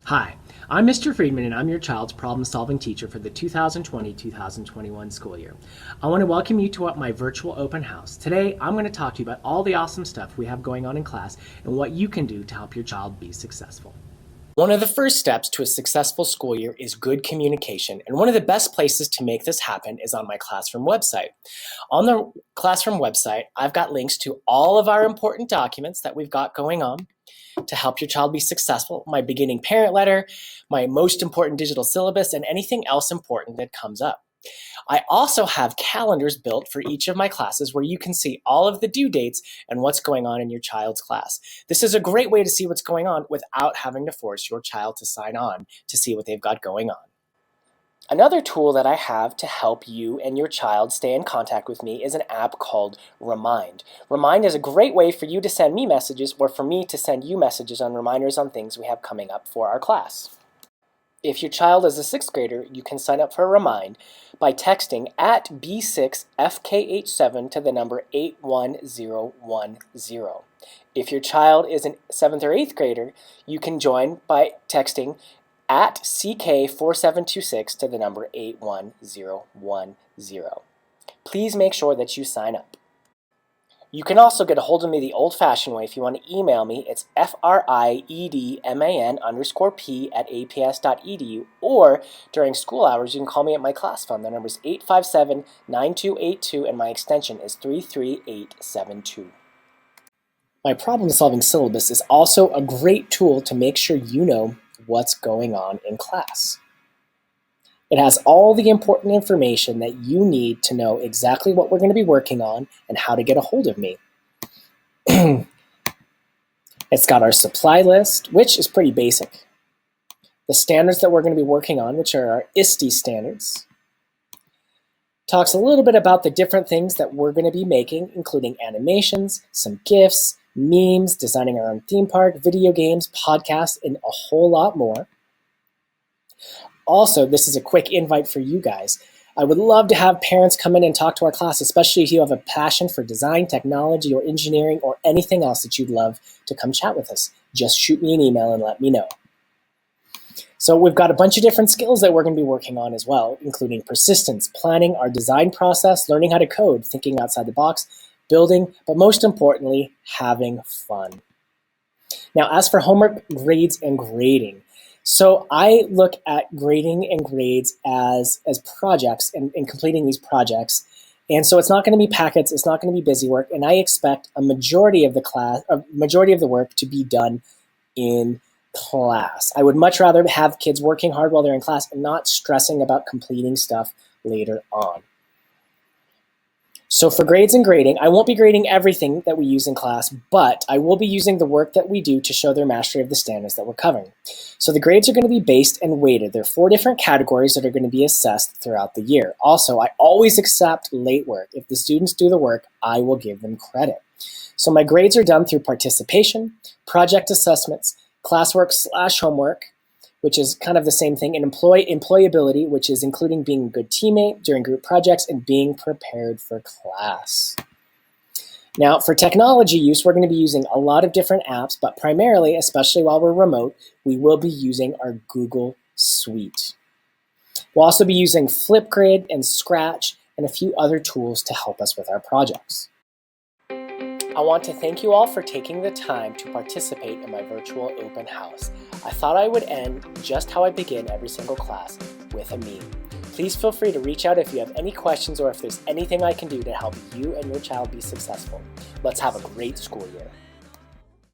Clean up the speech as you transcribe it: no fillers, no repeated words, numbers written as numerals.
Hi, I'm Mr. Friedman and I'm your child's problem-solving teacher for the 2020-2021 school year. I want to welcome you to my virtual open house. Today, I'm going to talk to you about all the awesome stuff we have going on in class and what you can do to help your child be successful. One of the first steps to a successful school year is good communication, and one of the best places to make this happen is on my Classroom website. On the Classroom website, I've got links to all of our important documents that we've got going on to help your child be successful, my beginning parent letter, my most important digital syllabus, and anything else important that comes up. I also have calendars built for each of my classes where you can see all of the due dates and what's going on in your child's class. This is a great way to see what's going on without having to force your child to sign on to see what they've got going on. Another tool that I have to help you and your child stay in contact with me is an app called Remind. Remind is a great way for you to send me messages or for me to send you messages on reminders on things we have coming up for our class. If your child is a 6th grader, you can sign up for Remind by texting at B6FKH7 to the number 81010. If your child is a 7th or 8th grader, you can join by texting at CK4726 to the number 81010. Please make sure that you sign up. You can also get a hold of me the old-fashioned way if you want to email me. It's friedman_p@aps.edu, or during school hours you can call me at my class phone. The number is 857-9282 and my extension is 33872. My problem-solving syllabus is also a great tool to make sure you know what's going on in class. It has all the important information that you need to know exactly what we're going to be working on and how to get a hold of me. It's got our supply list, which is pretty basic. The standards that we're going to be working on, which are our ISTE standards. Talks a little bit about the different things that we're going to be making, including animations, some GIFs, memes, designing our own theme park, video games, podcasts, and a whole lot more. Also, this is a quick invite for you guys. I would love to have parents come in and talk to our class, especially if you have a passion for design, technology, or engineering, or anything else that you'd love to come chat with us. Just shoot me an email and let me know. So we've got a bunch of different skills that we're going to be working on as well, including persistence, planning our design process, learning how to code, thinking outside the box, building, but most importantly, having fun. Now, as for homework, grades, and grading, so I look at grading and grades as projects and completing these projects. And so it's not going to be packets, it's not going to be busy work, and I expect a majority of the work to be done in class. I would much rather have kids working hard while they're in class and not stressing about completing stuff later on. So for grades and grading, I won't be grading everything that we use in class, but I will be using the work that we do to show their mastery of the standards that we're covering. So the grades are going to be based and weighted. There are 4 different categories that are going to be assessed throughout the year. Also, I always accept late work. If the students do the work, I will give them credit. So my grades are done through participation, project assessments, classwork/homework, which is kind of the same thing, and employability, which is including being a good teammate during group projects and being prepared for class. Now, for technology use, we're going to be using a lot of different apps, but primarily, especially while we're remote, we will be using our Google Suite. We'll also be using Flipgrid and Scratch and a few other tools to help us with our projects. I want to thank you all for taking the time to participate in my virtual open house. I thought I would end just how I begin every single class, with a meme. Please feel free to reach out if you have any questions or if there's anything I can do to help you and your child be successful. Let's have a great school year.